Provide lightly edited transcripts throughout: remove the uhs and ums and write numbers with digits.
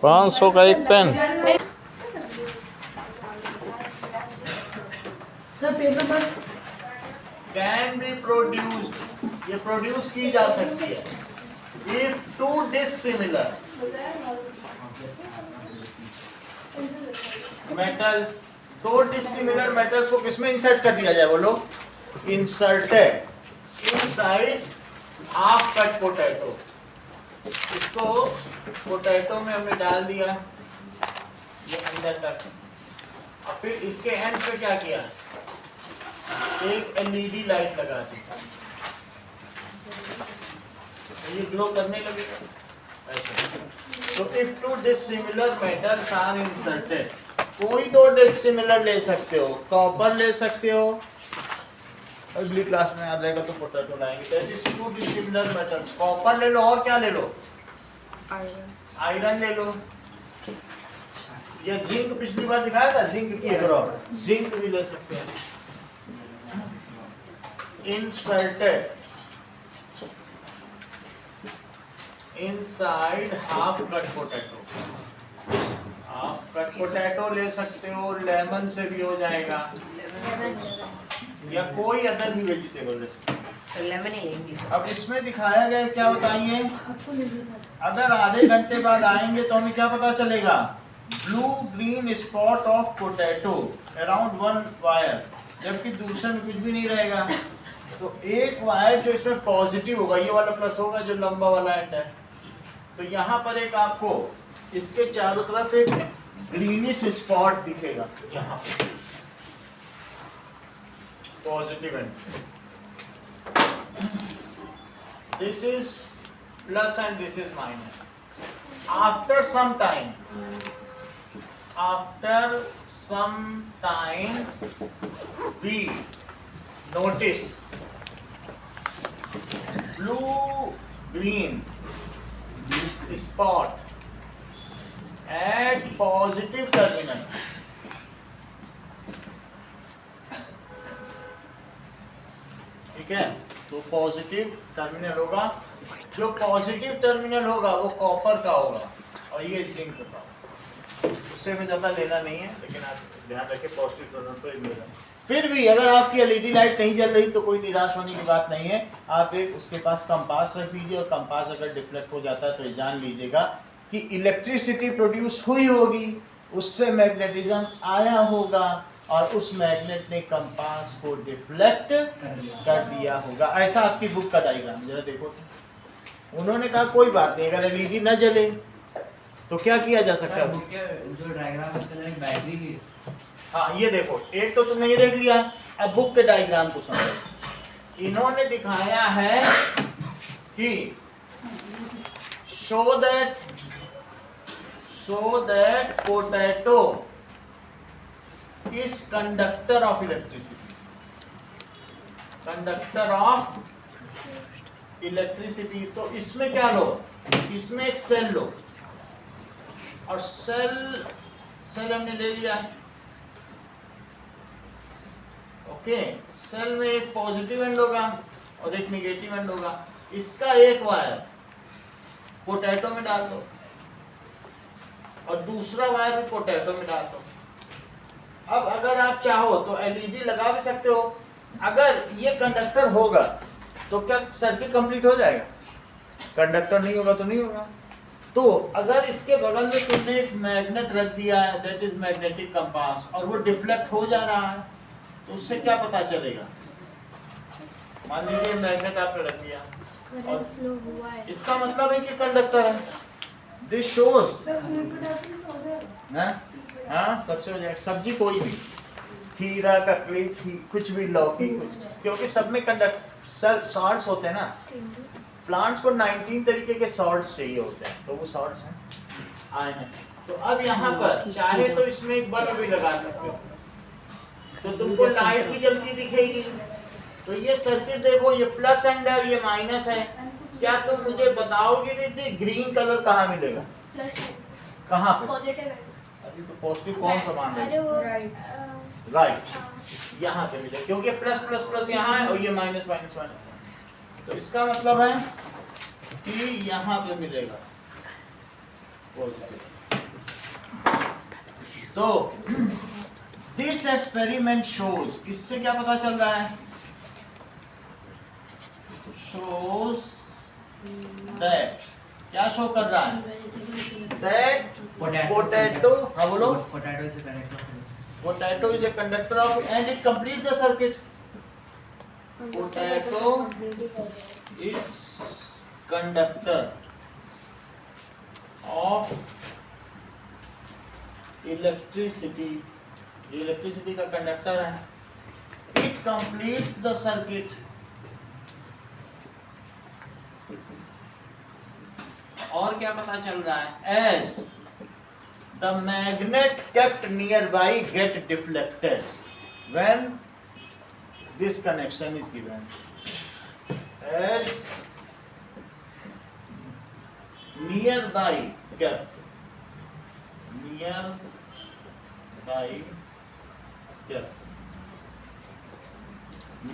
500 का एक pen. Can be produced, ये प्रोड्यूस की जा सकती है इफ टू डिसिमिलर मेटल्स, दो डिसिमिलर मेटल्स को किसमें इंसर्ट कर दिया जाए, बोलो? Inserted inside half cut potato. इसको पोटैटो में हमने डाल दिया ये अंदर तक, और फिर इसके एंड पे क्या किया, एक एलईडी लाइट लगा दी, ये ग्लो करने लगेगा ऐसे। तो if two dissimilar metals are inserted, कोई दो डिसिमिलर ले सकते हो, कॉपर ले सकते हो, अगली क्लास में याद रहेगा तो पोटैटो लाएंगे। That is to dissimilar metals, copper ले लो और क्या ले लो, आयरन ले लो, या जिंक पिछली बार दिखाया था, जिंक की जिंक भी ले सकते हैं। Inserted inside half cut potato, half cut potato ले सकते हो, लेमन से भी हो जाएगा, या कोई अदर भी वेजिटेबल ले सकते हो, लेमन ही लेंगे। अब इसमें दिखाया गया क्या बताइए, अगर आधे घंटे बाद आएंगे तो हमें क्या पता चलेगा, blue green spot of potato around 1 wire, जबकि दूसरे में कुछ भी नहीं रहेगा। तो एक वायर जो इसमें पॉजिटिव होगा, ये वाला प्लस होगा जो लंबा वाला एंड है, तो यहाँ पर एक आपको इसके चारों तरफ एक ग्रीनिश स्पॉट दिखेगा, यहाँ positive end, this is plus end this is minus. After some time we notice blue green spot at positive terminal, ठीक है? तो पॉजिटिव टर्मिनल होगा, जो पॉजिटिव टर्मिनल होगा वो कॉपर का होगा और ये जिंक का, उससे में ज़्यादा लेना नहीं है, लेकिन आप ध्यान रखें पॉजिटिव टर्मिनल पर मिलेगा। फिर भी अगर आपकी एलईडी लाइट नहीं जल रही तो कोई निराश होने की बात नहीं है, आप एक उसके पास कंपास रख दीजिए, और कंपास अगर डिफ्लेक्ट हो जाता है तो ये जान लीजिएगा कि इलेक्ट्रिसिटी प्रोड्यूस हुई होगी, उससे मैग्नेटिज्म आया होगा, और उस मैग्नेट ने कंपास को डिफ्लेक्ट कर दिया होगा। ऐसा आपकी बुक का डायग्राम जरा देखो, उन्होंने कहा कोई बात नहीं, अगर एलईडी न जले तो क्या किया जा सकता है, जो डायग्राम है उसके अंदर एक बैटरी भी है। हाँ ये देखो, एक तो तुमने ये देख लिया, अब बुक के डायग्राम को समझो। इन्होंने दिखाया है कि show that potato is conductor of electricity, conductor of electricity. तो इसमें क्या लो, इसमें एक सेल लो, और सेल हमने ले लिया, ओके। सेल में एक पॉजिटिव एंड होगा और एक नेगेटिव एंड होगा, इसका एक वायर पोटैटो में डाल दो और दूसरा वायर भी पोटैटो में डाल दो। अब अगर आप चाहो तो एलईडी लगा भी सकते हो, अगर ये कंडक्टर होगा तो क्या सर्किट कंप्लीट हो जाएगा, कंडक्टर नहीं होगा तो नहीं होगा। तो अगर इसके बगल में तुमने एक मैग्नेट रख दिया है, दैट इज मैग्नेटिक कंपास, और वो डिफ्लेक्ट हो जा रहा है, तो उससे क्या पता चलेगा, मान लीजिए मैग्नेट आपने रख दिया और फ्लो हुआ है, इसका मतलब है कि कंडक्टर है, दिस शोज, हाँ सबसे हो जाएगा। सब्जी कोई भी, खीरा, ककड़ी, कुछ भी, लौकी, कुछ, क्योंकि सब में सॉल्ट्स होते हैं ना, प्लांट्स को 19 तरीके के सॉल्ट्स चाहिए होते हैं, तो वो सॉल्ट्स हैं आए हैं। तो अब यहाँ पर चाहे तो इसमें एक बल्ब भी लगा सकते हो, तो तुमको लाइट भी जल्दी दिखेगी। तो ये सर्किट देखो, ये प्लस एंड है, ये माइनस है। क्या तुम मुझे बताओगे दीदी ग्रीन कलर कहाँ मिलेगा, कहाँ पे? अभी तो पॉजिटिव कौन सा मान है, राइट, यहाँ पे मिलेगा, क्योंकि प्लस प्लस प्लस यहाँ है और ये माइनस माइनस माइनस है। तो इसका मतलब है कि यहाँ पे मिलेगा पॉजिटिव। तो दिस एक्सपेरिमेंट शोज, इससे क्या पता चल रहा है? शोज दैट, क्या शो कर रहा है? दैट पोटैटो, हाँ बोलो, potato is a conductor potato is a conductor of and it completes the circuit. Potato is conductor of electricity. ये इलेक्ट्रिसिटी का कंडक्टर है. It completes the circuit. और क्या पता चल रहा है? As the magnet kept nearby get deflected when this connection is given. As nearby kept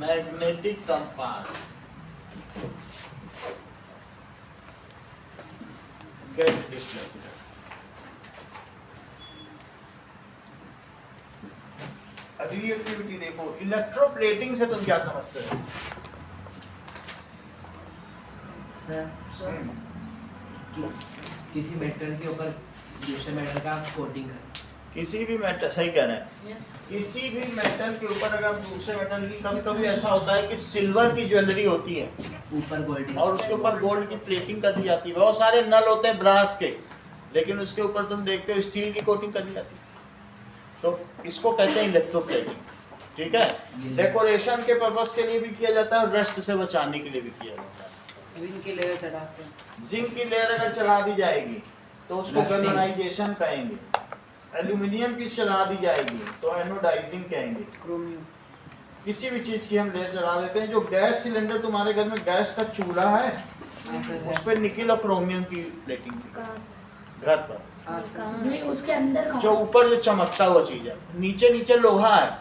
magnetic compass get deflected. अगली एक्टिविटी देखो, इलेक्ट्रोप्लेटिंग से तुम क्या समझते हो? सर किसी मेटल के ऊपर दूसरे मेटल का कोटिंग है. किसी भी मेटल, सही कह रहे हैं, किसी भी मेटल के ऊपर अगर दूसरे मेटल की, कभी कभी ऐसा होता है कि सिल्वर की ज्वेलरी होती है ऊपर गोल्ड और उसके ऊपर गोल्ड की प्लेटिंग कर दी जाती है. बहुत सारे नल होते हैं ब्रास के, लेकिन उसके ऊपर तुम देखते हो स्टील की कोटिंग कर दी जाती है. तो इसको कहते हैं इलेक्ट्रोप्लेटिंग. ठीक है, डेकोरेशन के पर्पस के लिए भी किया जाता है और रस्ट से बचाने के लिए भी किया जाता है. जिंक की लेयर चढ़ाते हैं. जिंक की लेयर अगर चढ़ा दी जाएगी तो उसको Rusting. गैल्वेनाइजेशन कहेंगे. एल्यूमिनियम की चढ़ा दी जाएगी तो एनोडाइजिंग कहेंगे. क्रोमियम. किसी भी चीज की हम लेयर चढ़ा देते हैं. जो गैस सिलेंडर तुम्हारे घर में गैस का चूल्हा है, उस पर निकिल और क्रोमियम की प्लेटिंग की घर पर. नहीं, उसके अंदर जो ऊपर जो चमकता हुआ चीज है, नीचे नीचे लोहा है.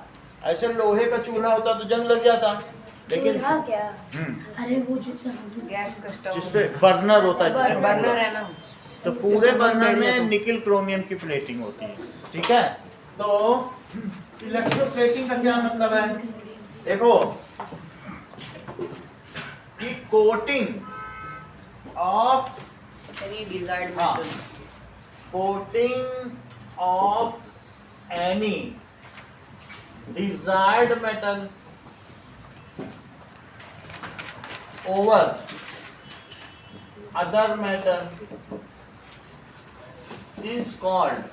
ऐसे लोहे का चूल्हा होता तो जंग लग जाता, लेकिन चूल्हा क्या? हम्म, अरे वो जैसे गैस का स्टोव. जिसपे बर्नर होता है, जिसमें बर्नर है ना. तो पूरे बर्नर में निकिल क्रोमियम की प्लेटिंग होती है. ठीक है, तो इलेक्ट्रोप्लेटिंग का क्या मतलब है? देखो कि कोटिंग ऑफ एनी डिजायर्ड हाँ. Metal. coating of any desired metal over other metal is called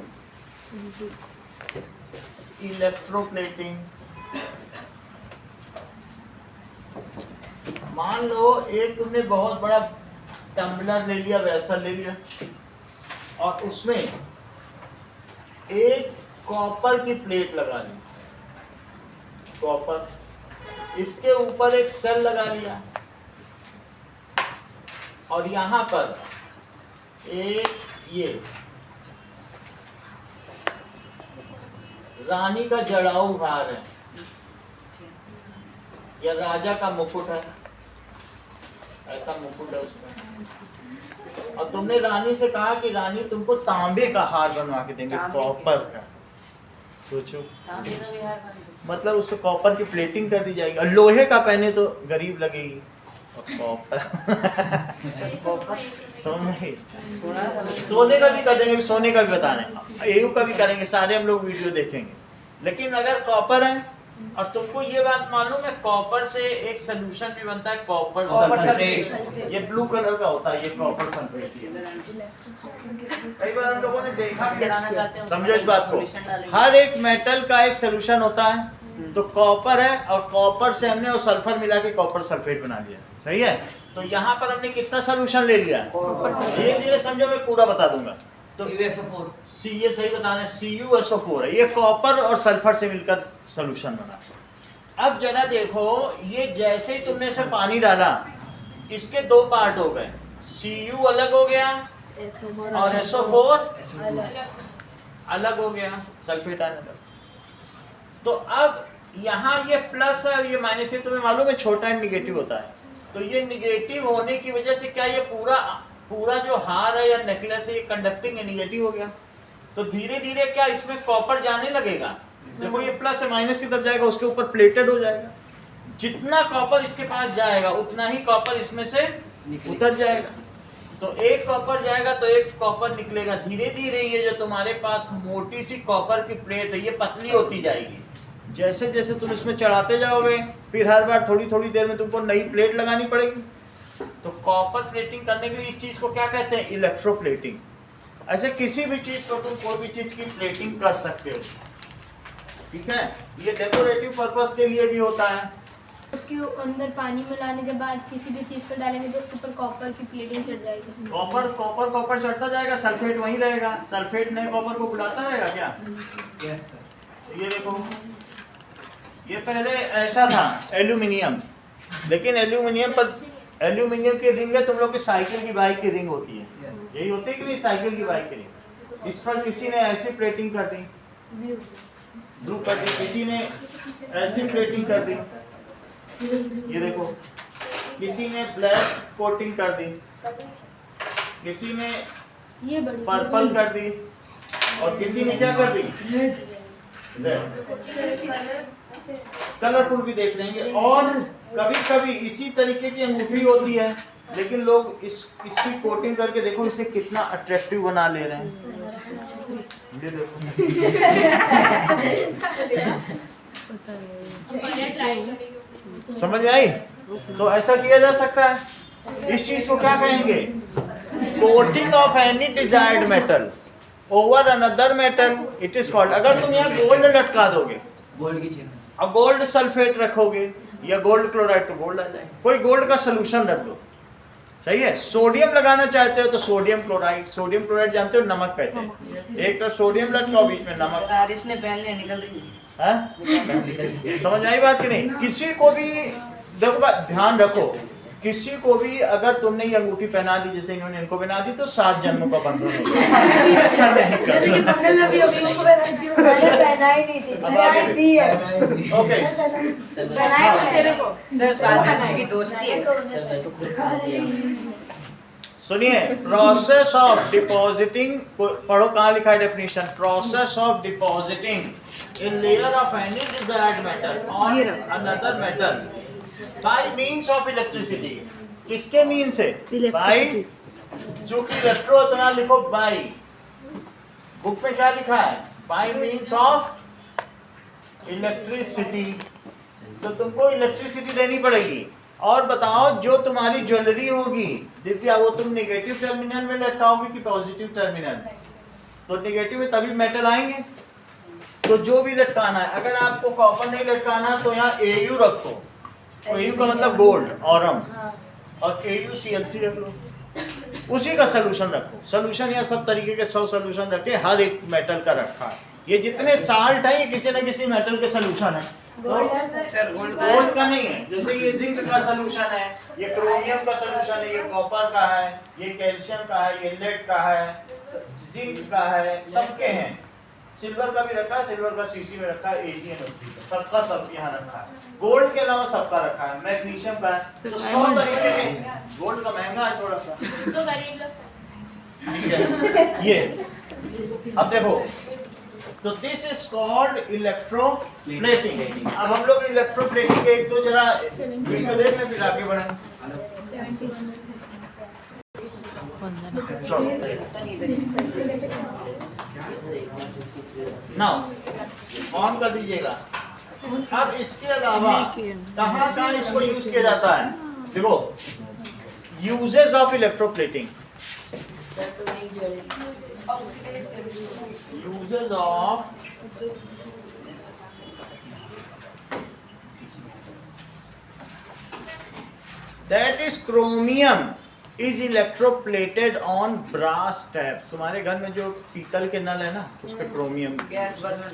electroplating. मान लो एक तुमने बहुत बड़ा टम्बलर ले लिया, वेसल ले लिया, और उसमें एक कॉपर की प्लेट लगा ली. कॉपर, इसके ऊपर एक सेल लगा लिया और यहाँ पर एक ये रानी का जड़ाऊ हार है या राजा का मुकुट है, ऐसा मुकुट है उसमें. और तुमने रानी से कहा कि रानी तुमको तांबे का हार बनवा के देंगे, कॉपर का. सोचो, मतलब उस पे कॉपर की प्लेटिंग कर दी जाएगी. और लोहे का पहने तो गरीब लगेगी, और कॉपर सोने का भी कर देंगे. सोने का भी बता रहे हैं, एयू का भी करेंगे, सारे हम लोग वीडियो देखेंगे. लेकिन अगर कॉपर है, और तुमको ये बात मालूम है कॉपर से एक सोल्यूशन भी बनता है, कॉपर सल्फेट. ये ब्लू कलर का होता है, ये कॉपर सल्फेट. कई बार हम लोगों ने देखा भी है. समझो इस बात को, हर एक मेटल का एक सोल्यूशन होता है. तो कॉपर है और कॉपर से हमने वो सल्फर मिला के कॉपर सल्फेट बना लिया. सही है, तो यहाँ पर हमने किसका सोल्यूशन ले लिया? धीरे धीरे समझो, मैं पूरा बता दूंगा. तो CuSO4 ये सही बता रहे हैं, CuSO4 है. ये कॉपर और सल्फर से मिलकर सोल्यूशन बना. अब जरा देखो, ये जैसे ही तुमने इसमें पानी डाला, इसके दो पार्ट हो गए. Cu अलग हो गया और SO4 अलग हो गया, सल्फेट आने लगा. तो अब यहाँ ये प्लस है और ये माइनस है. तुम्हें मालूम है छोटा एंड निगेटिव होता है. तो ये निगेटिव होने की वजह से क्या ये पूरा जो हार है या नेकलेस है, ये कंडक्टिंग है, निगेटिव हो गया. तो धीरे धीरे क्या इसमें कॉपर जाने लगेगा। देखो ये प्लस से माइनस की तरफ जाएगा, उसके ऊपर प्लेटेड हो जाएगा। जितना कॉपर इसके पास जाएगा उतना ही कॉपर इसमें से उतर जाएगा। तो एक कॉपर जाएगा तो एक कॉपर निकलेगा। धीरे धीरे ये जो तुम्हारे पास मोटी सी कॉपर की प्लेट है ये पतली होती जाएगी। जैसे जैसे तुम इसमें चढ़ाते जाओगे फिर हर बार थोड़ी थोड़ी देर में तुमको नई प्लेट लगानी पड़ेगी। तो कॉपर प्लेटिंग करने के लिए इस चीज को क्या कहते हैं, इलेक्ट्रोप्लेटिंग। ऐसे किसी भी चीज पर तुम कोई भी चीज की प्लेटिंग कर सकते हो, ठीक है। ये डेकोरेटिव पर्पस के लिए भी होता है। उसके अंदर पानी मिलाने के बाद किसी भी चीज को डालेंगे तो उसके ऊपर कॉपर की प्लेटिंग चढ़ जाएगी। कॉपर चढ़ता जाएगा, सल्फेट वहीं रहेगा। सल्फेट नए कॉपर को बुलाता रहेगा क्या? Yes sir. ये देखो, ये पहले ऐसा था एल्यूमिनियम, लेकिन एल्यूमिनियम की रिंग है, तुम लोग की साइकिल की बाइक की रिंग होती है, यही होती है कि नहीं, साइकिल की बाइक की रिंग। इस पर किसी ने ऐसी प्लेटिंग कर दी, ब्लू कर दी, किसी ने ऐसी प्लेटिंग कर दी, ये देखो, किसी ने ब्लैक कोटिंग कर दी, किसी ने ये बड़ी पर्पल कर दी, और किसी ने क्या कर दी, कलरफुल भी देख लेंगे। और कभी कभी इसी तरीके की अंगूठी होती है, लेकिन लोग इसकी कोटिंग करके देखो इसे कितना अट्रैक्टिव बना ले रहे हैं। ये देखो, समझ में आई? तो ऐसा किया जा सकता है। इस चीज को क्या कहेंगे, coating of any desired metal over another metal, it is called. अगर तुम यहाँ गोल्ड लटका दोगे, गोल्ड की चेन। अब गोल्ड सल्फेट रखोगे या गोल्ड क्लोराइड, तो गोल्ड आ जाएगा। कोई गोल्ड का सोल्यूशन रख दो, सही है। सोडियम लगाना चाहते हो तो सोडियम क्लोराइड जानते हो, नमक कहते हैं। एक तरफ सोडियम लटकाओ, बीच में नमक। बारिश ने पहन लिया, निकल रही है? समझ आई बात कि नहीं? किसी को भी देखो, ध्यान रखो, किसी को भी अगर तुमने ये अंगूठी पहना दी, जैसे इन्होंने इनको पहना दी, तो 7 जन्मों का बंधन होगा। ऐसा नहीं करना। पहना ही नहीं थी, पहनाई थी है। ओके, सर, 7 जन्मों की दोस्ती है। सुनिए, प्रोसेस ऑफ डिपॉजिटिंग, पढ़ो कहाँ लिखा है definition, process of depositing in layer of any desired metal on another metal by means of electricity. किसके मीन से? बाय, जो कि इलेक्ट्रो होता है, लिखो बाय। बुक में क्या लिखा है? Bye means of electricity. तो तुमको इलेक्ट्रिसिटी देनी पड़ेगी। और बताओ, जो तुम्हारी ज्वेलरी होगी दिव्या, वो तुम नेगेटिव टर्मिनल में लटकाओगे कि पॉजिटिव टर्मिनल? तो नेगेटिव में तभी मेटल आएंगे। तो जो भी लटकाना है, अगर आपको कॉपर नहीं लटकाना तो यहाँ AU रखो। AU का मतलब गोल्ड, ऑरम, और AuCl3 रख लो। उसी का सोल्यूशन रखो। सोल्यूशन यहाँ सब तरीके के 100 सोल्यूशन रखे, हर एक मेटल का रखा है। ये जितने साल्ट है ये किसी न किसी मेटल के सोल्यूशन है। सर, गोल्ड का नहीं है, जैसे ये जिंक का सोल्यूशन है, ये क्रोमियम का सोल्यूशन है, ये कॉपर का है, ये कैल्शियम का है, ये लेड का है, जिंक का है, सबके हैं। सिल्वर का भी रखा है, सिल्वर का सीसी में रखा है, AgNO3 सबका सब यहाँ रखा है। गोल्ड के अलावा सबका रखा है, मैग्नीशियम का है। तो 100 तरीके के। गोल्ड का महंगा है थोड़ा सा, तो गरीब लोग। ठीक है। ये अब देखो, तो दिस इज कॉल्ड इलेक्ट्रोप्लेटिंग। अब हम लोग इलेक्ट्रोप्लेटिंग के एक दो जरा वीडियो देख लें, फिर आगे बढ़ें। नाउ ऑन कर दीजिएगा। अब इसके अलावा कहाँ कहाँ इसको यूज किया जाता है? देखो, uses of electroplating, uses of that is chromium is electroplated on brass tab। तुम्हारे घर में जो पीतल के नल है ना, उस पे chromium, gas burner.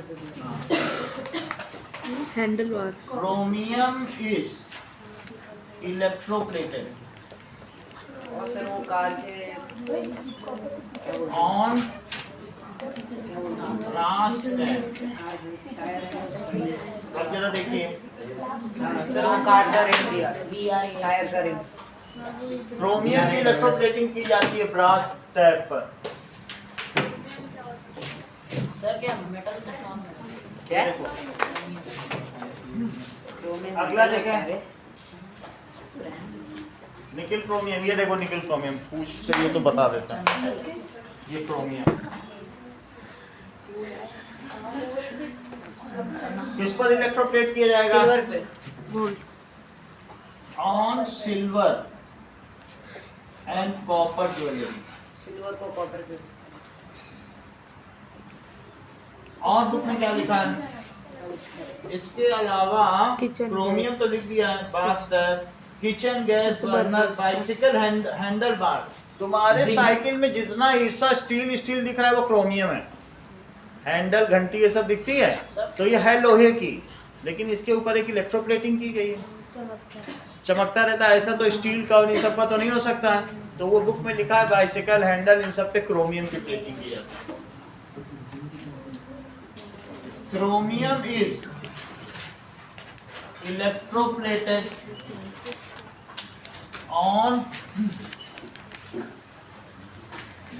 Handle bar. Chromium is electroplated और सर वो कार के on brass tab। अब जरा देखिए, सर वो कार का रिंग दिया, टायर का रिंग। क्रोमियम की इलेक्ट्रोप्लेटिंग की जाती है ब्रास टैप पर। सर क्या मेटल था नॉन मेटल क्या अगला देखें, निकिल क्रोमियम। ये देखो निकिल क्रोमियम, पूछ चाहिए तो बता देता है। ये क्रोमियम किस पर इलेक्ट्रोप्लेट किया जाएगा? सिल्वर पे on silver and copper jewellery. Silver को कॉपर पे और बुक में क्या लिखा है? इसके अलावा क्रोमियम तो लिख दिया है, bath, kitchen gas burner, bicycle handle bar. तुम्हारे साइकिल में जितना हिस्सा स्टील दिख रहा है वो क्रोमियम है। हैंडल, घंटी, ये सब दिखती है तो ये है लोहे की, लेकिन इसके ऊपर एक इलेक्ट्रोप्लेटिंग की गई है, चमकता रहता है। ऐसा तो स्टील का और इन सब का तो नहीं हो सकता है, तो वो बुक में लिखा है बाइसिकल, हैंडल, इन सब पे क्रोमियम की प्लेटिंग की जाती है। Chromium is electroplated on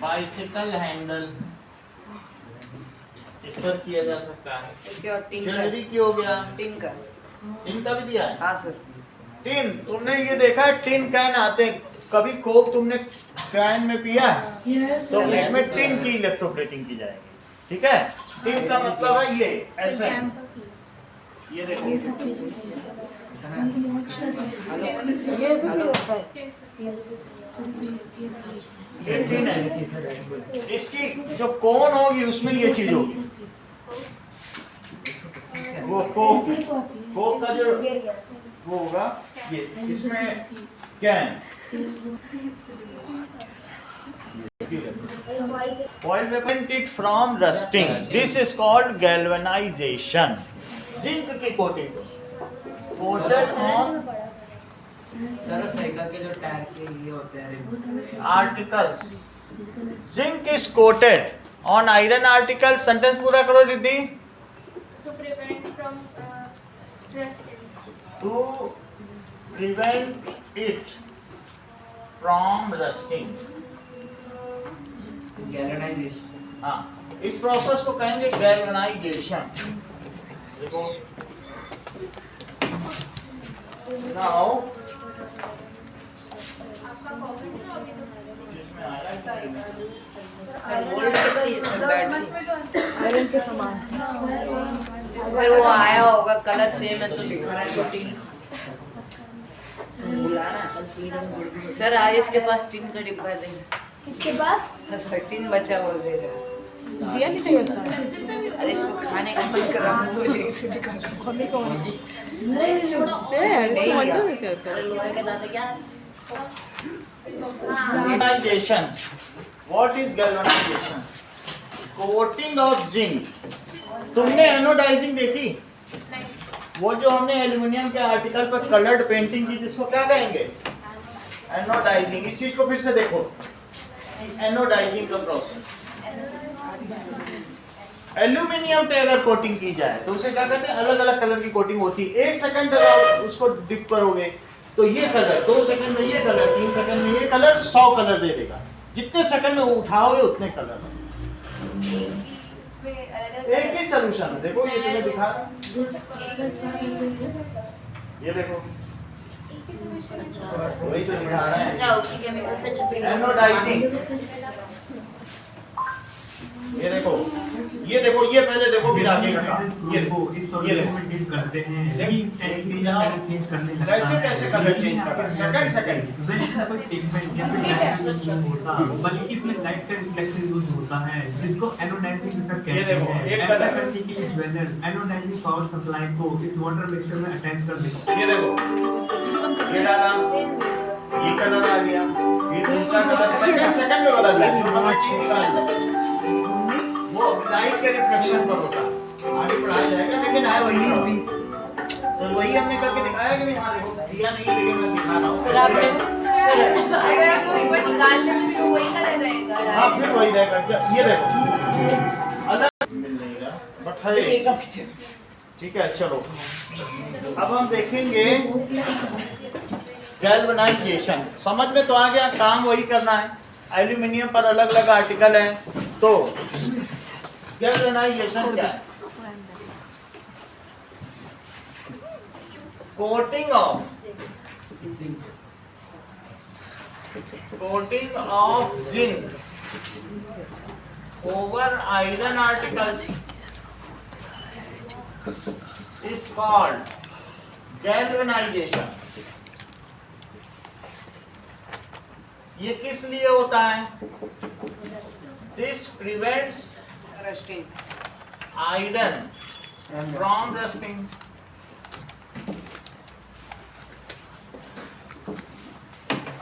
bicycle handle, इस पर किया जा सकता है। इसके और टिन ज्वेलरी की हो गया, टिन का टिन का भी दिया है। हाँ सर टिन, तुमने ये देखा है टिन कैन आते हैं, कभी कोक तुमने कैन में पिया है? यस तो उसमें टिन की इलेक्ट्रोप्लेटिंग की जाएगी, ठीक है। टिन का मतलब है ये ऐसा है, ये देखो ये टिन है। इसकी जो कोन होगी उसमें ये चीज होगी, वो कोक का जो वो होगा ये, इसमें can. Foil prevent it from rusting. This is called galvanization. Zinc की coating coated on sir cycle के जो टायर के ये होते हैं articles. Zinc is coated on iron articles. Sentence पूरा करो Riddhi. To prevent from rusting. To prevent it from rusting. Galvanisation. हाँ, इस प्रोसेस को कहेंगे गैल्वेनाइजेशन। देखो नाउ जिसमें आया सर गोल्ड कितनी है सर बैटरी सर वो आया होगा कलर सेम है तो लिखा है तो टिन बुलाना सर आयुष के पास टिन का डिब्बा दे किसके पास? सर टिन बचा बोल दे रहा दिया नहीं चाहिए अरे इसको खाने का मन कर रहा हूँ लोहे के दांत क्या galvanization. What is galvanization? Coating of zinc. तुमने एनोडाइजिंग देखी? वो जो हमने एल्युमिनियम के आर्टिकल पर कलर्ड पेंटिंग की, जिसको क्या कहेंगे? एनोडाइजिंग। इस चीज को फिर से देखो, एनोडाइजिंग का प्रोसेस। एल्यूमिनियम पे अगर कोटिंग की जाए तो उसे क्या कहते हैं? अलग अलग कलर की कोटिंग होती है। 1 सेकंड अगर उसको डिप करोगे तो ये कलर, 2 सेकंड में ये कलर, 3 सेकंड में ये कलर, 100 कलर दे देगा। जितने सेकंड में उठाओगे उतने कलर। एक ही सोल्यूशन है। देखो ये तुम्हें दिखा रहा, ये देखो वही तो दिखा रहा है। अच्छा उसी केमिकल से छपी एनोडाइजिंग। ये देखो, ये देखो, ये पहले देखो फिर आगे का काम। ये देखो, ये देखो डिप करते हैं चेंज करने लगता कैसे कैसे कलर चेंज कर रहा है सेकंड सेकंड। कोई पिगमेंट या फिर डायरेक्ट यूज नहीं होता, बल्कि इसमें लाइट का रिफ्लेक्शन यूज होता है जिसको एनोडाइजिंग इफेक्ट ये कहते देखो, हैं। एक ऐसा कलर। करने के लिए ज्वेलर्स एनोडाइजिंग पावर सप्लाई को इस वाटर मिक्सचर में अटैच कर देते हैं। ये देखो, ये डाला, ये कलर आ गया, ये दूसरा कलर सेकंड सेकंड में बदल जाएगा। वो लाइट के रिफ्लेक्शन पर होता है। आगे पढ़ाया जाएगा, लेकिन है वही। तो वही हमने करके दिखाया कि नहीं? हाँ देखो, दिया नहीं लेकिन मैं दिखा रहा हूँ। सर आपने सर अगर आप वही पर निकाल लेंगे तो वही कलर रहेगा। हाँ फिर वही रहेगा। ये देखो अलग मिल नहीं रहा, बट है। ठीक है, चलो अब हम देखेंगे गैल्वेनाइजेशन। समझ में तो आ गया, काम वही करना है। एल्यूमिनियम पर अलग अलग आर्टिकल हैं, तो गैल्वेनाइजेशन क्या है? Coating of zinc over iron articles is called galvanisation. ये किस लिए होता है? This prevents rusting. Iron from rusting.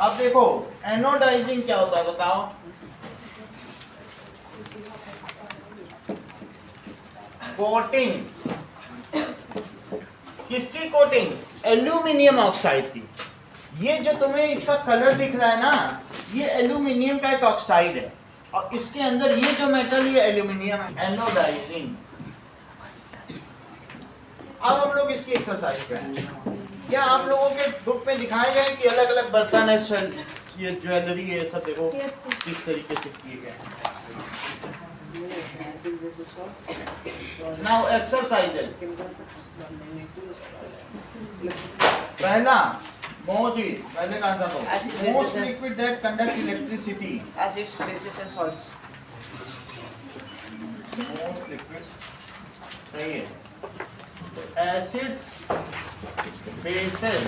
अब देखो एनोडाइजिंग क्या होता है बताओ। कोटिंग, किसकी कोटिंग? एल्यूमिनियम ऑक्साइड की। ये जो तुम्हें इसका कलर दिख रहा है ना, ये एल्यूमिनियम का एक ऑक्साइड है और इसके अंदर ये जो मेटल ये एल्यूमिनियम है। एनोडाइजिंग। अब हम लोग इसकी एक्सरसाइज करें। क्या आप लोगों के बुक में दिखाए गए कि अलग अलग बर्तन है, ये ज्वेलरी है, सब देखो किस तरीके से किए गए। Now exercises. पहला मोजी, पहले का आंसर दो। Most liquid that conduct electricity. Acids, basis and salts. Most liquids सही है। Acids, bases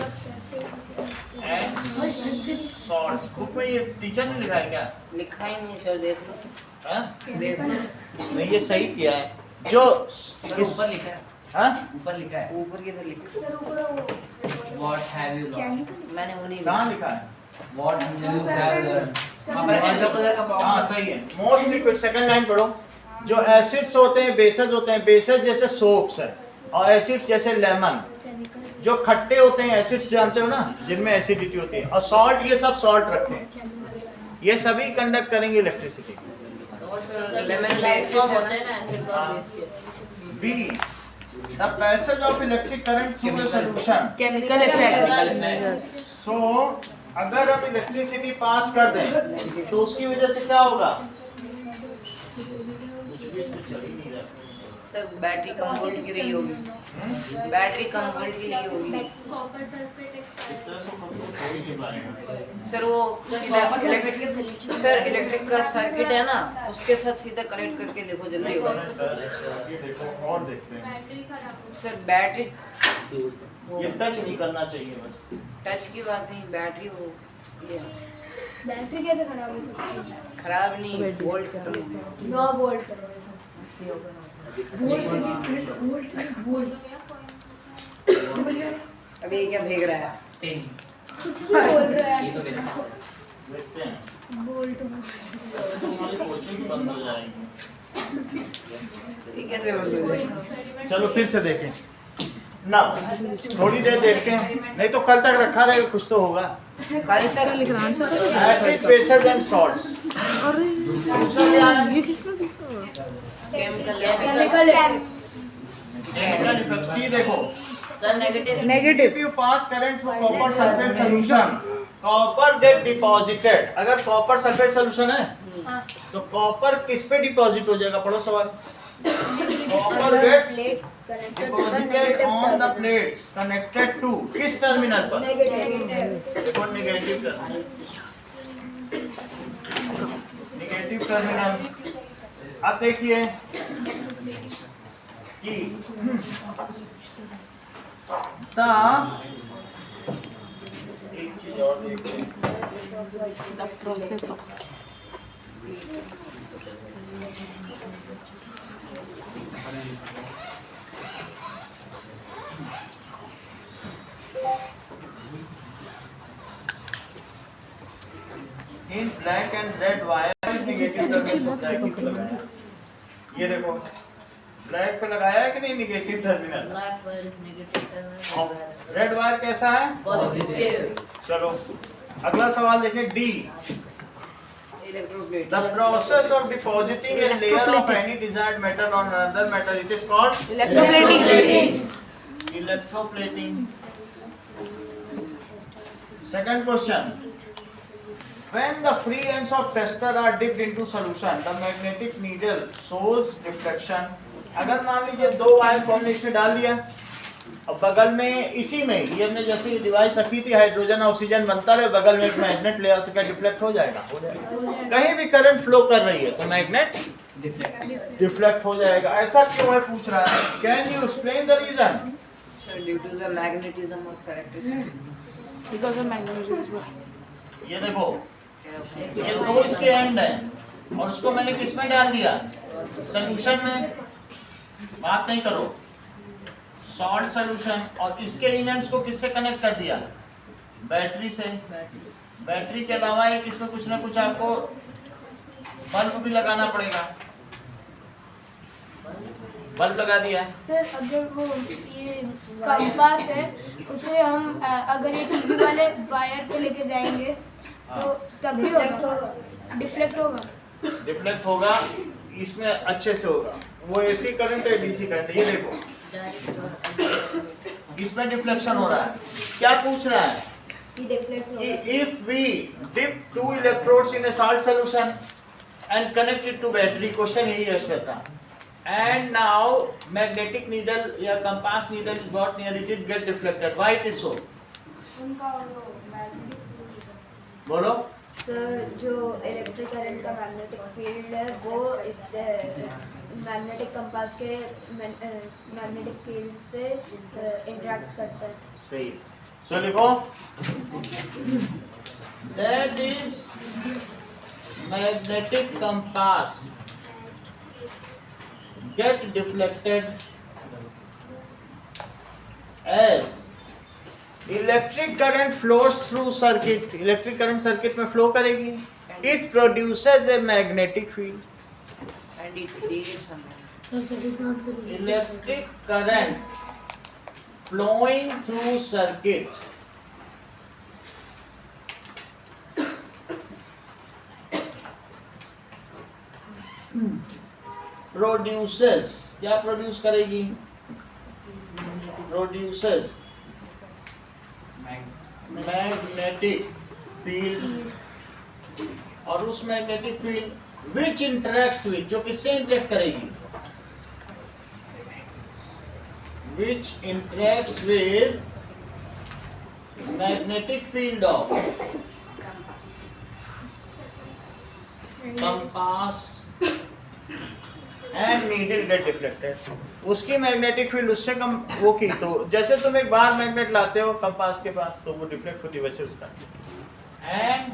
and salts. Book में ये टीचर ने लिखा है क्या? लिखा ही नहीं सर, देख लो। हाँ? देख लो। नहीं ये सही किया है। जो सर ऊपर लिखा है, हाँ? ऊपर लिखा है ऊपर किधर लिखा? What have you learn. मैंने वो नहीं कहाँ लिखा। लिखा है? What have you learn. वहां पर येलो कलर का हाँ बॉक्स सही है। मोस्ट लिक्विड, सेकंड लाइन पढ़ो। जो एसिड्स होते हैं, बेसेस होते हैं। बेसेस जैसे सोप्स है और एसिड्स जैसे लेमन। जो खट्टे होते हैं एसिड्स जानते हो ना, जिनमें एसिडिटी होती है। और सॉल्ट, ये सब सॉल्ट रखते हैं। ये सभी कंडक्ट करेंगे इलेक्ट्रिसिटी। लेमन बेसिस होते हैं ना, एसिड और बेस के। B, the passage of electric current through a solution. Chemical effect. So अगर हम इलेक्ट्रिसिटी पास कर दें तो उसकी वजह से क्या होगा? सर बैटरी कम वोल्ट की रही होगी। बैटरी कम वोल्ट की रही होगी। कॉपर सल्फेट सर वो सीधा इलेक्ट्रिक, सर इलेक्ट्रिक का सर्किट है ना, उसके साथ सीधा कनेक्ट करके देखो जल्दी होगा। देखो और देखते हैं। बैटरी खराब हो सर बैटरी ये टच नहीं करना चाहिए बस। टच की बात नहीं, बैटरी वो ये बैटरी कैसे खराब हो सकती है? खराब नहीं, वोल्ट खत्म हो गया। 9 वोल्ट अभी ये क्या भेज रहा है? 10। कुछ भी बोल रहा है। ये तो मेरा देखते हैं। वोल्ट तुम्हारी कोचिंग बंद हो जाएगी। ये कैसे बंद हो जाएगा? चलो फिर से देखें ना, थोड़ी देर देखते हैं, नहीं तो कल तक रखा रहेगा, कुछ तो होगा। कल तक एसिड, बेसेस एंड सॉल्ट्स। दूसरा क्या है? Chemical chemical effect. सी देखो, sir negative. if you pass current through copper sulfate solution, copper get deposited। अगर copper sulfate solution है तो copper किस पे डिपॉजिट हो जाएगा? पढ़ो सवाल। copper get deposited on the plates connected to किस टर्मिनल पर? देखो नेगेटिव टर्मिनल। Negative terminal. अब देखिए कि एक चीज और देखते हैं। Process of in black and red wire negative terminal होता है कि लगाया? ये देखो ब्लैक पे लगाया है कि नहीं negative terminal? Black wire negative terminal, red wire कैसा है? पॉजिटिव। चलो अगला सवाल देखिए। D, electroplate. the process of depositing a layer of any desired metal on another metal, it is called electroplating. electroplating. Second question, When the free ends of tester are dipped into solution, the magnetic needle shows deflection. अगर मान लीजिए 2 wire को हमने इसमें डाल दिया, अब बगल में इसी में ये हमने जैसे डिवाइस रखी थी, हाइड्रोजन ऑक्सीजन बनता रहे, बगल में एक मैग्नेट ले आओ तो क्या डिफ्लेक्ट हो जाएगा? हो जाएगा। कहीं भी करंट फ्लो कर रही है तो मैग्नेट डिफ्लेक्ट हो जाएगा। ऐसा क्यों है पूछ रहा है? Can you explain the reason? Due to the magnetism of electricity. Because of magnetism. ये देखो, ये 2 इसके एंड है और उसको मैंने किस में डाल दिया? सॉल्यूशन में। बात नहीं करो, सॉल्ट सॉल्यूशन। और इसके एलिमेंट्स को किससे कनेक्ट कर दिया? बैटरी से। बैटरी के अलावा एक इसमें कुछ ना कुछ आपको बल्ब भी लगाना पड़ेगा। बल्ब लगा दिया। सर अगर वो ये कंपास है उसे हम अगर ये टीवी वाले वायर पे लेके जाएंगे तो तब भी होगा, डिफ्लेक्ट होगा। डिफ्लेक्ट होगा, इसमें अच्छे से होगा। वो एसी करंट है, डीसी करंट है। ये देखो, इसमें डिफ्लेक्शन हो रहा है। क्या पूछ रहा है? If we dip 2 electrodes in a salt solution and connect it to battery, question यही है Shweta. And now magnetic needle या compass needle is got near it, it get deflected. Why it is so? बोलो। Sir जो electric current का magnetic field है वो इससे magnetic compass के मैग्नेटिक फील्ड से इंटरेक्ट करता है। सही। सो लिखो, that is magnetic compass get deflected as electric current flows through circuit. Electric current circuit में flow करेगी, it produces a magnetic field. And it creates a Electric current flowing through circuit produces, क्या produce करेगी? Produces magnetic field. और उस magnetic field which interacts with, जो किससे interact करेगी? Which interacts with magnetic field of compass and needle get deflected. उसकी magnetic field उससे कम वो की, तो जैसे तुम एक बार मैग्नेट लाते हो कंपास के पास तो वो डिफ्लेक्ट होती है, वैसे उसका एंड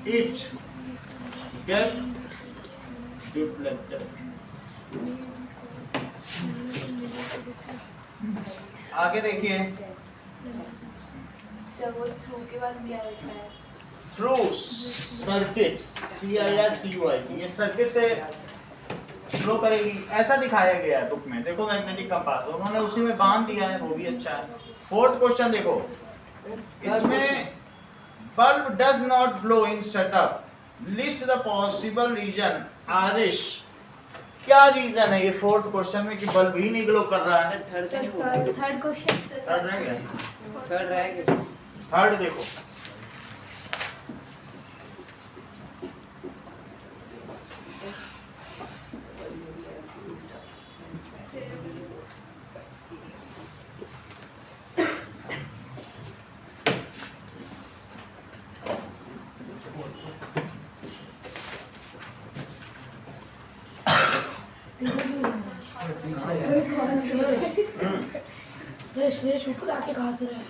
इट गेट डिफ्लेक्टेड। आगे देखिए, सर वो थ्रू के बाद क्या होता है? थ्रू सर्किट, CIRCUI, ये सर्किट से फ्लो करेगी। ऐसा दिखाया गया है बुक में, देखो मैग्नेटिक कंपास उन्होंने उसी में बांध दिया है, वो भी अच्छा है। 4th क्वेश्चन देखो, इसमें bulb does not glow in setup, list the possible reason. Arish, क्या रीजन है ये 4th क्वेश्चन में कि बल्ब ही नहीं ग्लो कर रहा है? थर्ड क्वेश्चन थर्ड रह गया, थर्ड रहेगा। थर्ड देखो, श्रेयस ऊपर आके कहाँ से रहा?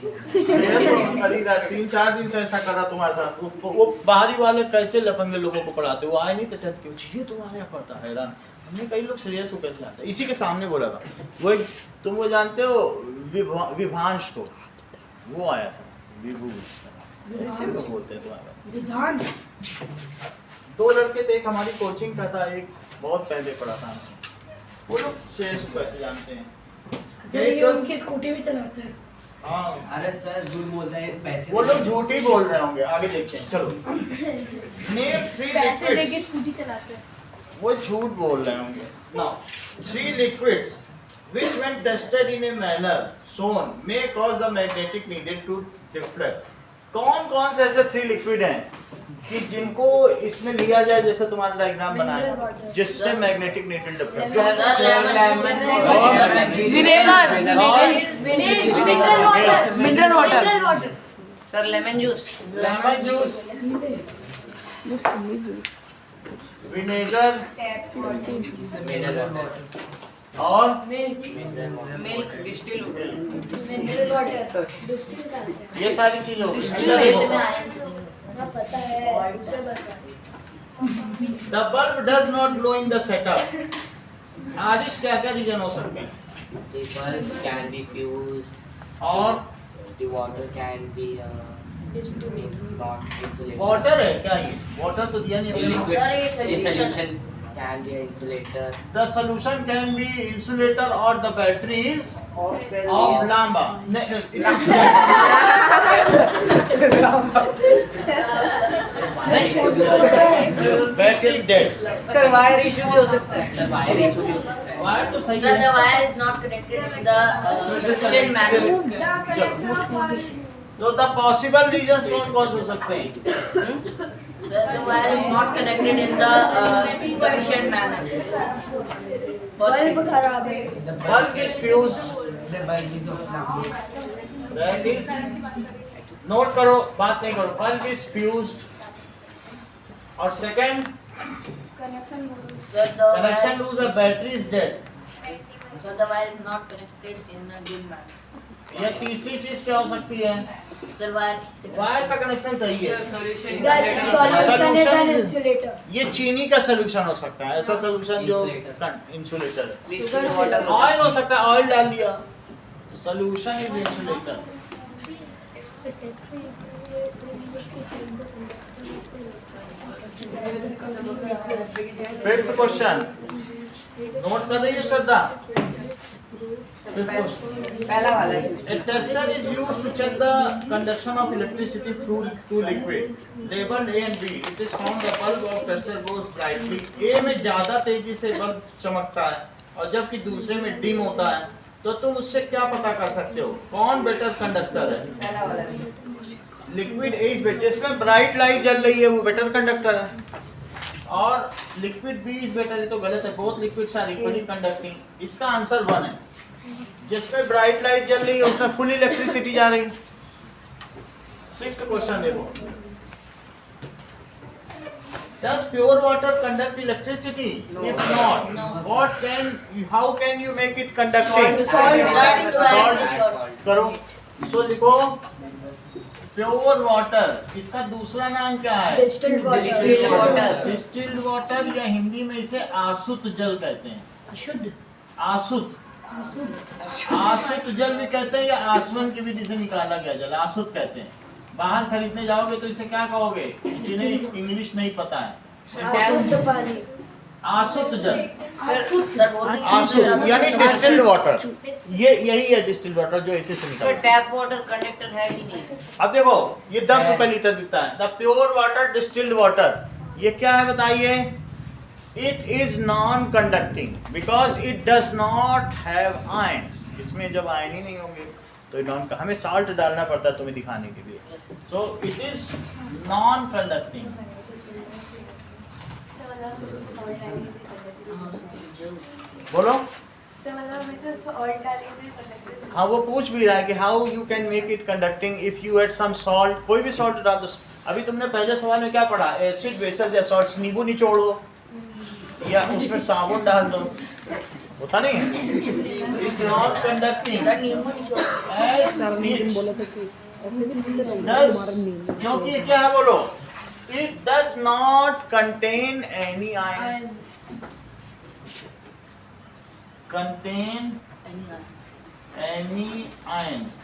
3-4 दिन से ऐसा कर रहा तुम्हारे साथ। वो बाहरी वाले कैसे लफंगे लोगों को पढ़ाते, वो आए नहीं तो 10th क्यों ये तुम्हारे यहाँ पढ़ता है? हैरान हमने, कई लोग श्रेयस को कैसे आता है, इसी के सामने बोला था वो। तुम वो जानते हो विभांश को, वो आया था विभूष, ऐसे लोग बोलते हैं तुम्हारा विधान। 2 लड़के थे, एक हमारी कोचिंग का था, एक बहुत पहले पढ़ा था, वो लोग श्रेयस को कैसे जानते हैं? सर ये उनकी स्कूटी भी चलाते हैं। हाँ, अरे सर झूठ बोलता है, पैसे वो लोग झूठ ही बोल रहे होंगे। आगे देखते हैं, चलो। नेम 3 पैसे देके लिक्विड्स, स्कूटी चलाते हैं। वो झूठ बोल रहे होंगे। Now 3 liquids which when tested in a manner shown may cause the magnetic needle to deflect. कौन कौन से ऐसे 3 लिक्विड हैं कि जिनको इसमें लिया जाए, जैसे तुम्हारा डायग्राम बनाया, जिससे magnetic needle develop mineral water sir lemon juice lemon juice, vinegar और milk distil mineral water distilled ये सारी चीजें हो पता है उसे बता the bulb does not glow in the setup. Aadish क्या क्या रीजन हो सकते हैं? The bulb can be fused, और the water can be not insulated. Water है क्या? ये वाटर तो दिया The नहीं। liquid, the solution can be an insulator. The solution can be insulator और द बैटरीज ऑफ ऑफ लांबा। Battery dead. Sir wire issue भी हो सकता है The wire issue भी हो सकता है. वायर तो सही Sir, the है। wire is not connected in the precision manner. तो द पॉसिबल रीजंस कौन कौन हो सकते हैं? Sir, the wire is not connected in the sufficient manner. First bulb thing. खराब है bulb is fused, The bulb is of lamp. That is, note करो, बात नहीं करो। बल्ब इज फ्यूज्ड और second connection Sir, the connection wire, loose और battery is dead. sir, the wire is not connected in a good manner. ये तीसरी चीज क्या हो सकती है? Sir, wire. वायर का कनेक्शन सही है। Solution. Solution is an insulator ये चीनी का सोल्यूशन हो सकता है, ऐसा सोल्यूशन जो Insulator. इंसुलेटर है। Distilled water. ऑयल हो सकता है, ऑयल डाल दिया, solution is insulator. Fifth question note कर रही है श्रद्धा? पहला वाला है. A tester is used to check the conduction of electricity through two liquid labeled A and B. It is found the bulb of tester goes brightly. A में ज्यादा तेजी से बल्ब चमकता है और जबकि दूसरे में डिम होता है, तो तुम उससे क्या पता कर सकते हो कौन बेटर कंडक्टर है? पहला वाला है. लिक्विड ए इज बेटर, जिसमें ब्राइट लाइट जल रही है वो बेटर कंडक्टर है, और लिक्विड बी इज बेटर, ये तो गलत है, both liquids are equally conducting. इसका आंसर 1 है, जिसमें ब्राइट लाइट जल रही है उसमें फुल इलेक्ट्रिसिटी जा रही है। 6th क्वेश्चन देखो, does pure water conduct electricity? No. If not, No. how can you make it conducting? Salt. करो, सो लिखो प्योर वाटर, इसका दूसरा नाम क्या है? Distilled Distilled water water. Distilled water, या हिंदी में इसे आसुत जल कहते हैं। अशुद्ध आसुत, आसुत जल भी कहते हैं, या आसवन की विधि से निकाला गया जल आसुत कहते हैं। बाहर खरीदने जाओगे तो इसे क्या कहोगे जिन्हें इंग्लिश नहीं पता है? शुद्ध पानी आसुत जल, सर बोलते हैं आसुत यानी डिस्टिल्ड वाटर, ये यही है डिस्टिल्ड वाटर जो ऐसे से सर निकलता है। टैप वाटर कंडक्टर है कि नहीं? अब देखो ये 10 रुपए लीटर बिकता है, the pure water distilled water, ये क्या है बताइए? It is non conducting because it does not have ions. इसमें जब आयन ही नहीं होंगे तो नॉन, हमें साल्ट डालना पड़ता है तुम्हें दिखाने के लिए, so it is non conducting. बोलो, हाँ वो पूछ भी रहा है कि how you can make it conducting if you add some salt, कोई भी सॉल्ट डाल दो। अभी तुमने पहले सवाल में क्या पढ़ा? एसिड बेसिस या सॉल्ट, नींबू निचोड़ दो या उसमें साबुन डाल दो, होता नहीं है? इज नॉन कंडक्टिंग सर नींबू नहीं छोड़. क्योंकि क्या है बोलो? It does not contain any ions, contain any ions.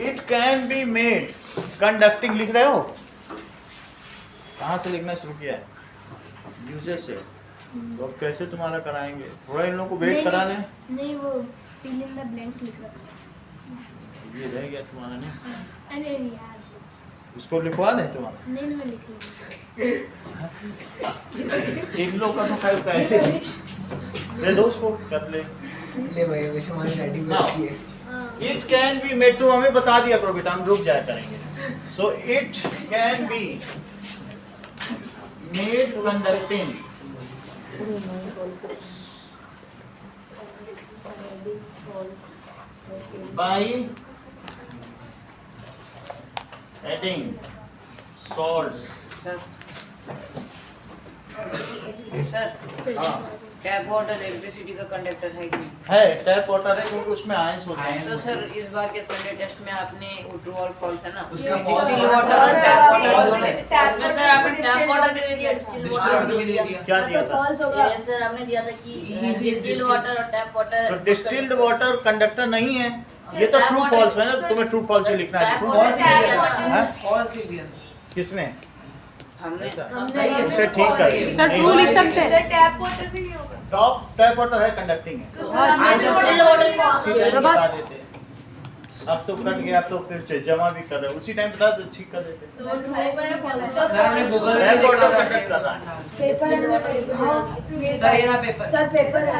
It can be made conducting, लिख रहे हो? कहाँ से लिखना शुरू किया? यूजर से। तो अब कैसे तुम्हारा कराएंगे? थोड़ा इन लोगों को वेट करा लें। नहीं वो फिल इन द ब्लैंक्स लिख रहा ये रह गया तुम्हारा नहीं? अरे यार इसको लिखवा दें तुम्हारा? नहीं मैं लिख लूँगा. एक लोग का तो खैर पहले दे दो उसको, कर ले। ले भाई हमारी रेडी Now, है। it can be made, तुम हमें बता दिया करो बेटा, हम रुक जाया करेंगे। So it can be made conducting by adding salts. Sir हाँ टैप वाटर इलेक्ट्रिसिटी का कंडक्टर है कि नहीं? है, टैप वाटर है क्योंकि उसमें आयंस होते हैं। तो सर इस बार के संडे टेस्ट में आपने ट्रू और फॉल्स है ना उसका false डिस्टिल है। वाटर और टैप वाटर दोनों है। उसमें सर आपने टैप वाटर नहीं दे दिया डिस्टिल वाटर भी दे दे दिया दिया। क्या दिया था? फॉल्स होगा। ये सर आपने दिया था कि Easy is डिस्टिल वाटर और टैप वाटर तो डिस्टिल्ड वाटर कंडक्टर नहीं है, ये तो ट्रू फॉल्स है ना, तुम्हें ट्रू फॉल्स ही लिखना है। टैप True वाटर false से दिया था। है? फॉल्स लिख दिया। किसने? हमने सही है उसे ठीक कर। सर ट्रू लिख सकते हैं सर टैप वाटर भी नहीं होगा टैप वाटर है, कंडक्टिंग है। तो सर हमें डिस्टिल वाटर उसी टाइम बता देते। अब तो कट गया, अब तो फिर जमा भी कर रहे हो, उसी टाइम बता दो, ठीक कर देते। तो ट्रू हो गया फॉल्स सर हमने गूगल में टैप देखा वाटर था। कंडक्ट कर रहा है। पेपर सर ये ना पेपर। सर पेपर है।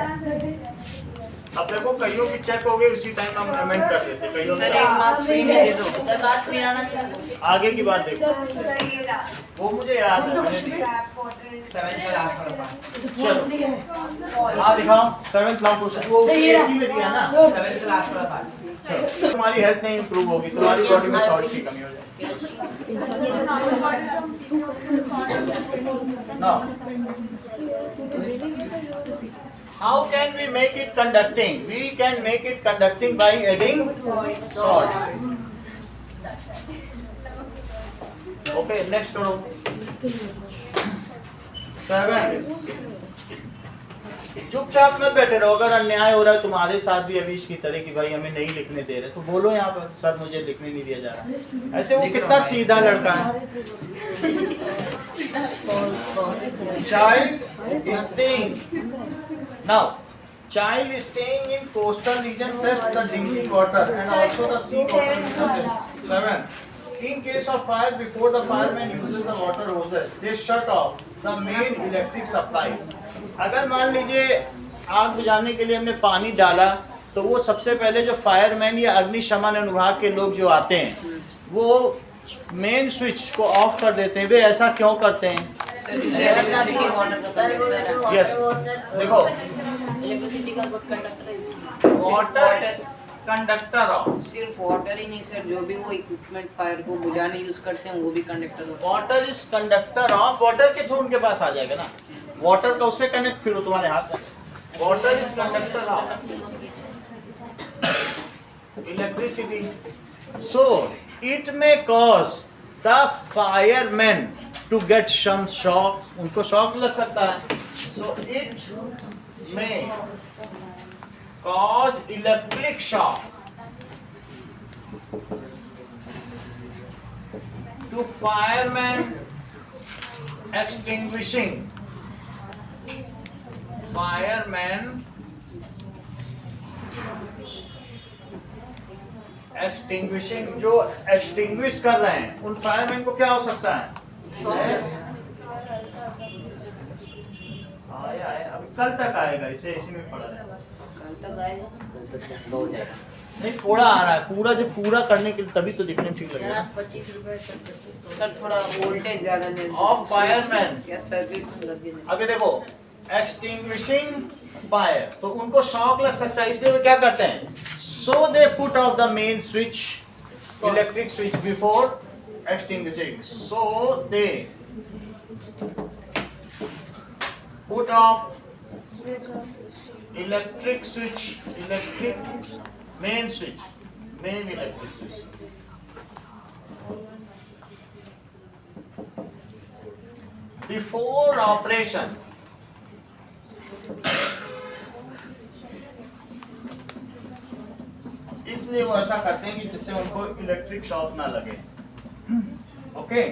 अब देखो कईयों की चेक हो गई, उसी टाइम हम अमेंड कर देते, कईयों सर की एक मार्क फ्री में दे दो। सर लास्ट में आना चाहिए आगे की बात देखो, सर ये रहा वो मुझे याद है, मैंने दिया। टैप वाटर 7 का लास्ट वाला चलो हाँ दिखाओ, 7th लास्ट क्वेश्चन वो एटी में दिया ना। 7 का लास्ट वाला पार्ट। चलो, तुम्हारी हेल्थ नहीं इंप्रूव होगी, तुम्हारी बॉडी में सॉल्ट की कमी हो जाएगी। Now, how can we make it conducting? We can make it conducting by adding salt. Okay, next करो। 7 चुपचाप मत बैठे रहो, अगर अन्याय हो रहा है तुम्हारे साथ भी अवीश की तरह कि भाई हमें नहीं लिखने दे रहे, तो बोलो यहाँ पर सर मुझे लिखने नहीं दिया जा रहा। ऐसे वो कितना सीधा लड़का है। Child staying. Now, child staying in coastal region tests the drinking water and also the sea water is the test. 7. In case of fire, before the fireman uses the water hoses, they shut off the main electric supply. अगर मान लीजिए आग बुझाने के लिए हमने पानी डाला, तो वो सबसे पहले जो फायरमैन या अग्निशमन विभाग के लोग जो आते हैं, वो मेन स्विच को ऑफ कर देते हैं। वे ऐसा क्यों करते हैं? सर इलेक्ट्रिसिटी वाटर का सर वो कंडक्टर जो है। Yes. वो सर देखो। इलेक्ट्रिसिटी का कंडक्टर है इसलिए। Water is conductor of. सिर्फ वाटर ही नहीं सर, जो भी वो इक्विपमेंट फायर को बुझाने यूज करते हैं वो भी कंडक्टर होता water is conductor of. Water के थ्रू उनके पास आ जाएगा ना, वाटर का उससे कनेक्ट फिर तुम्हारे हाथ में। Water is conductor of electricity, so it may cause the fireman to get some shock, उनको शॉक लग सकता है। So it may cause electric shock to fireman extinguishing fireman extinguishing जो extinguish कर रहे हैं उन फायरमैन को क्या हो सकता है? आया अभी कल तक आएगा, इसे इसी में पढ़ा है। कल तक आएगा नहीं थोड़ा आ रहा है, पूरा जब पूरा करने के लिए तभी तो दिखने में ठीक सर लगेगा। आज 25 रुपए तक 25 सर थोड़ा वोल्टेज ज्यादा नहीं ऑफ फायरमैन, या सर्किट लगे नहीं। अभी देखो एक्सटिंग्विशिंग फायर, तो उनको शॉक लग सकता है, इसलिए वे क्या करते हैं? So they put off the main switch, electric switch before extinguishing, so they put off electric switch, electric main switch, main electric switch before operation. इसलिए वो ऐसा करते हैं कि जिससे उनको इलेक्ट्रिक शॉक ना लगे। Okay,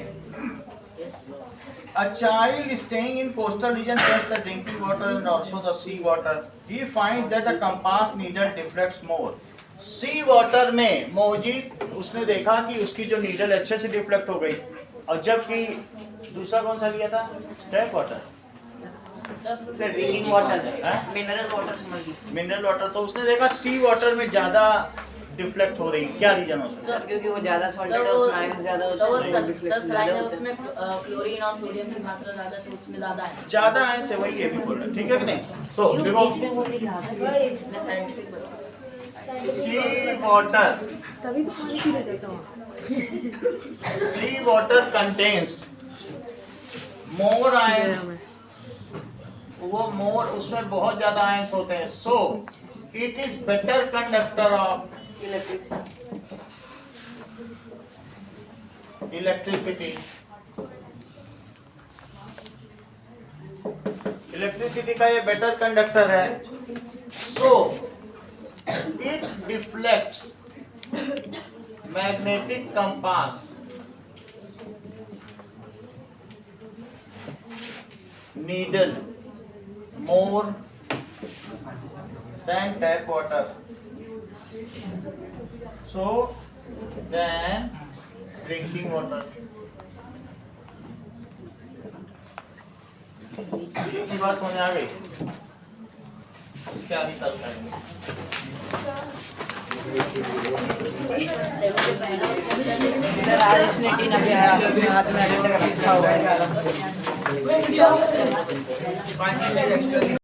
a child staying in coastal region tests the drinking water and also the sea water. He finds that the compass needle deflects more. sea water में मौजूद उसने देखा कि उसकी जो नीडल अच्छे से डिफ्लेक्ट हो गई, और जबकि दूसरा कौन सा लिया था? Tap water, sir drinking water, हैं? मिनरल वाटर समझ लीजिए। मिनरल वाटर, तो उसने देखा सी वाटर में ज़्यादा डिफ्लेक्ट हो रही, क्या रीजन हो सकता सर क्योंकि वो ज्यादा सॉल्टेड सर है, उसमें आयन ज्यादा होता है, तो सर डिफ्लेक्शन स्लाइन ज्यादा है, होता है। उसमें क्लोरीन और सोडियम की मात्रा ज्यादा है, तो उसमें ज्यादा है। है? ज्यादा आयन से वही ये भी बोल रहे हैं, ठीक है कि नहीं? सो देखो, वही मैं साइंटिफिक बता सी वाटर, तभी तो पानी पीने जाता हूँ। सी वाटर कंटेन्स मोर आयंस, वो मोर, उसमें बहुत ज्यादा आयंस होते हैं, सो it is better conductor of electricity. Electricity का ये बेटर कंडक्टर है, so it deflects magnetic compass needle more than tap water, so than drinking water. ये की बात समझ आ गई? उसके आगे कल करेंगे। सर आज इसने टीन अभी आया, अपने हाथ में रखा हुआ है।